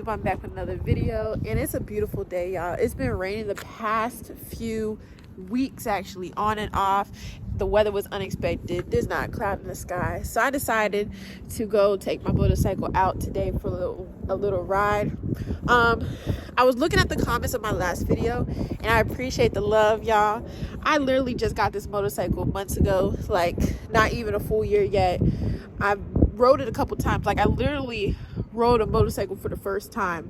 YouTube. I'm back with another video, and it's a beautiful day, y'all. It's been raining the past few weeks, actually, on and off. The weather was unexpected. There's not a cloud in the sky, so I decided to go take my motorcycle out today for a little ride. I was looking at the comments of my last video, and I appreciate the love, y'all. I literally just got this motorcycle months ago, like not even a full year yet. I've rode it a couple times. Like, I literally rode a motorcycle for the first time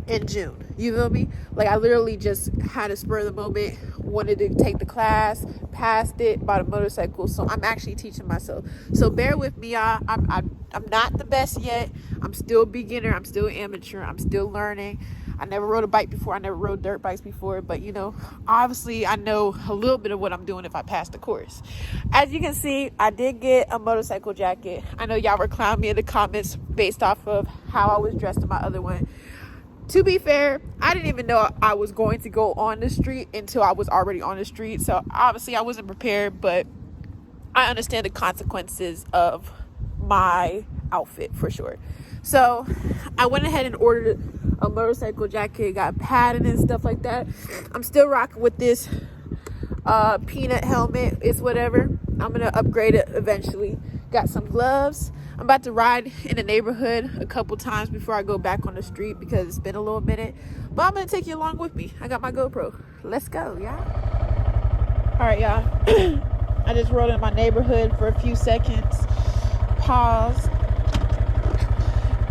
in June. You feel me? Like, I literally just had a spur of the moment, wanted to take the class, passed it, bought a motorcycle. So I'm actually teaching myself. So bear with me, y'all. I'm not the best yet. I'm still a beginner. I'm still amateur. I'm still learning. I never rode a bike before. I never rode dirt bikes before. But, you know, obviously I know a little bit of what I'm doing if I pass the course. As you can see, I did get a motorcycle jacket. I know y'all were clowning me in the comments based off of how I was dressed in my other one. To be fair, I didn't even know I was going to go on the street until I was already on the street. So obviously I wasn't prepared, but I understand the consequences of my outfit for sure. So I went ahead and ordered a motorcycle jacket, got padding and stuff like that. I'm still rocking with this peanut helmet. It's whatever. I'm gonna upgrade it eventually. Got some gloves. I'm about to ride in the neighborhood a couple times before I go back on the street because it's been a little minute. But I'm gonna take you along with me. I got my GoPro. Let's go, y'all. All right, y'all. I just rode in my neighborhood for a few seconds. Pause.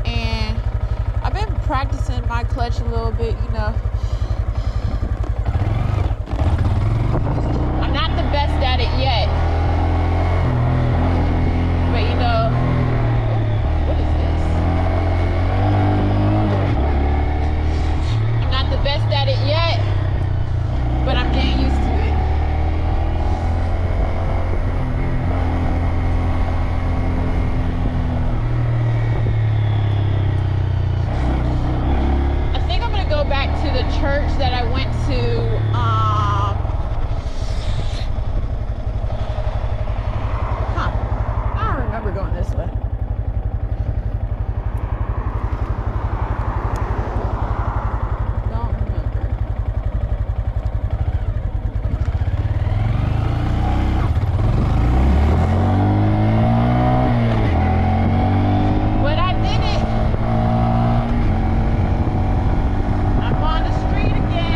And I've been practicing my clutch a little bit, you know. I'm not the best at it yet. But, you know, what is this? I'm not the best at it yet, but I'm getting used to it. I think I'm going to go back to the church that I went to, we're going this way. Don't remember. But I did it. I'm on the street again.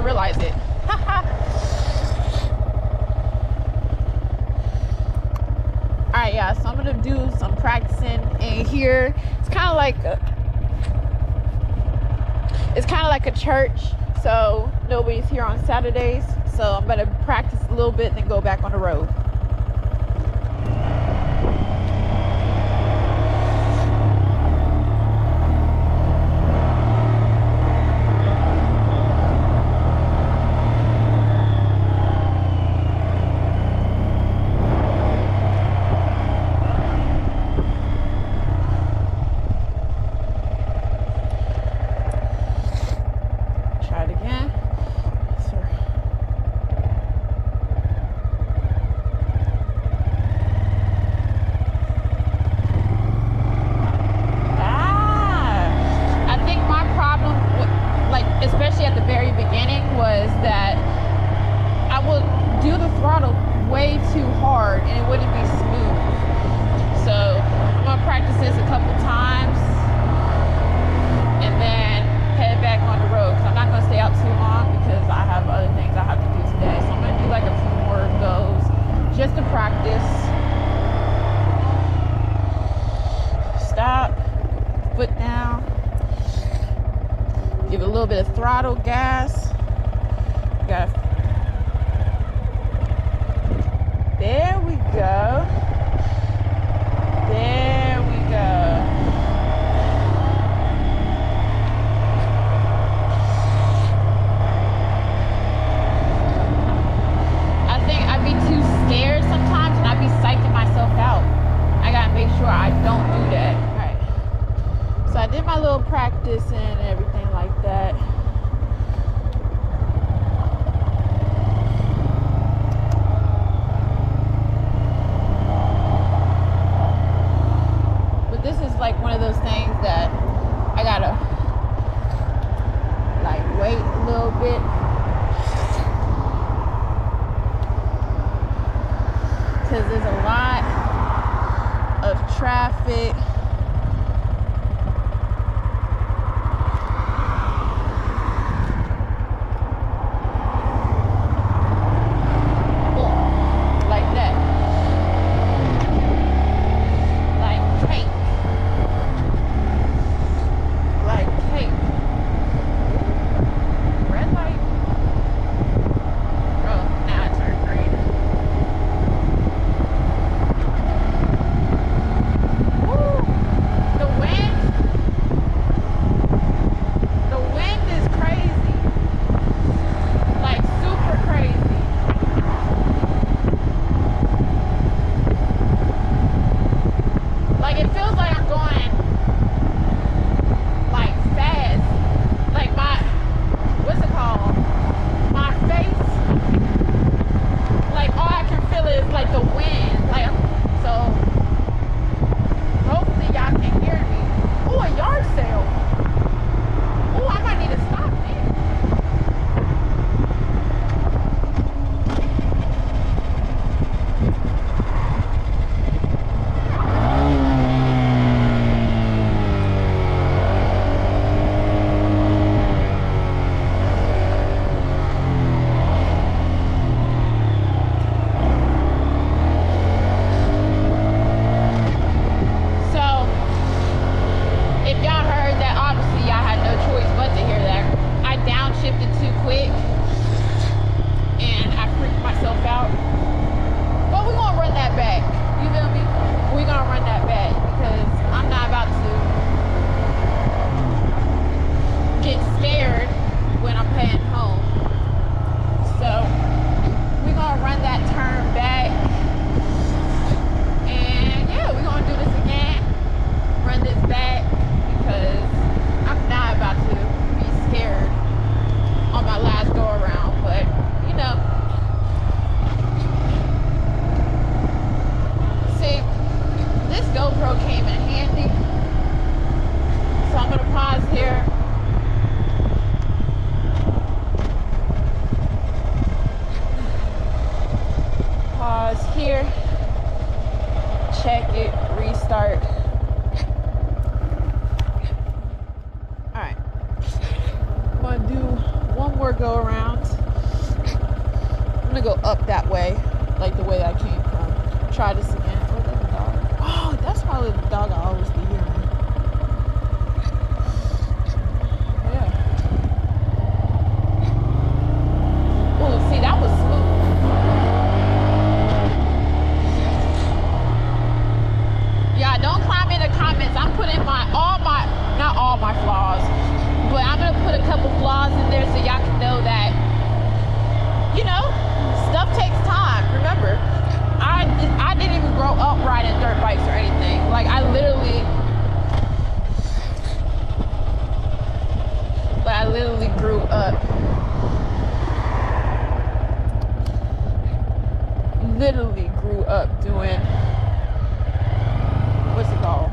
Realize it. Alright, yeah, so I'm gonna do some practicing in here. It's kind of like a church, so nobody's here on Saturdays, so I'm gonna practice a little bit and then go back on the road. just to practice. Stop, foot down, give it a little bit of throttle gas. There we go. There we go. I think I'd be too scared sometimes and I'd be psyching myself out. I gotta make sure I don't do that. All right. So I did my little practice and everything like that. This is like one of those things that I gotta like wait a little bit. Cause there's a lot of traffic. Go around. I'm gonna go up that way, like the way I came from. Try this again. Oh, there's a dog. Oh, that's probably the dog I always be hearing. Yeah. Oh, see, that was smooth. Yeah, don't climb in the comments. I'm putting not all my flaws, but I'm gonna put a couple flaws in there so y'all can know that, you know, stuff takes time. Remember, I didn't even grow up riding dirt bikes or anything. Like I literally grew up doing, what's it called?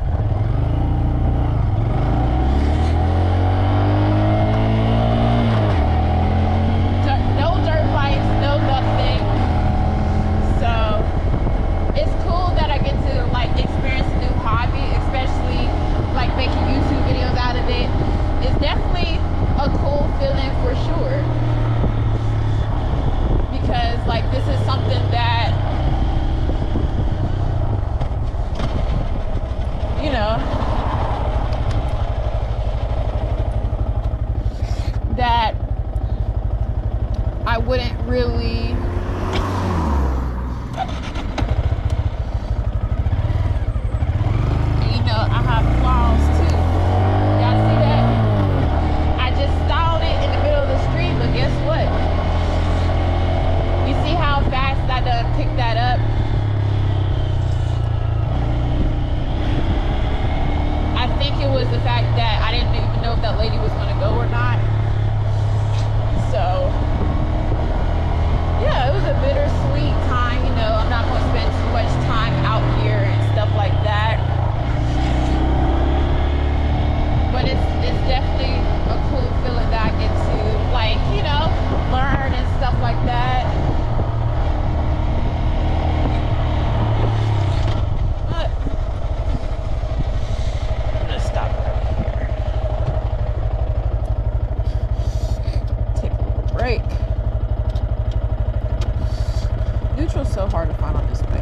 up. I think it was the fact that I didn't even know if that lady was going to go or not. So, yeah, it was a bittersweet time. You know, I'm not going to spend too much time out here and stuff like that. But it's definitely a cool feeling that I get to, like, you know, learn and stuff like that. But I'm gonna stop right here. Take a little break. Neutral's so hard to find on this bike.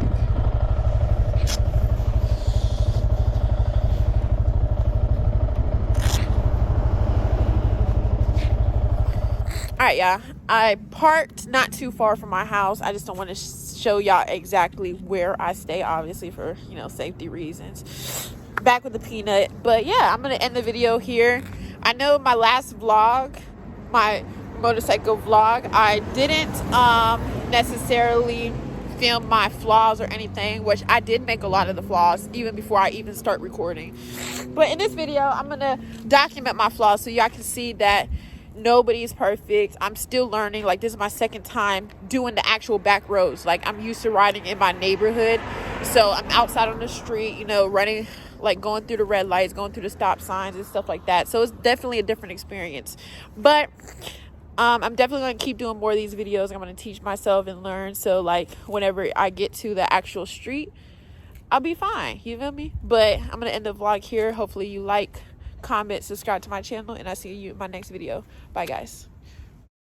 Alright, y'all. I parked not too far from my house. I just don't want to show y'all exactly where I stay, obviously, for, you know, safety reasons. Back with the peanut. But yeah, I'm going to end the video here. I know my last vlog, my motorcycle vlog, I didn't necessarily film my flaws or anything, which I did make a lot of the flaws even before I even start recording. But in this video, I'm going to document my flaws so y'all can see that nobody's perfect. I'm still learning. Like, this is my second time doing the actual back roads. Like, I'm used to riding in my neighborhood, so I'm outside on the street, you know, running, like going through the red lights, going through the stop signs and stuff like that. So it's definitely a different experience. But I'm definitely going to keep doing more of these videos. I'm going to teach myself and learn, so like whenever I get to the actual street, I'll be fine. You feel me? But I'm going to end the vlog here. Hopefully you like, comment, subscribe to my channel, and I'll see you in my next video. Bye, guys.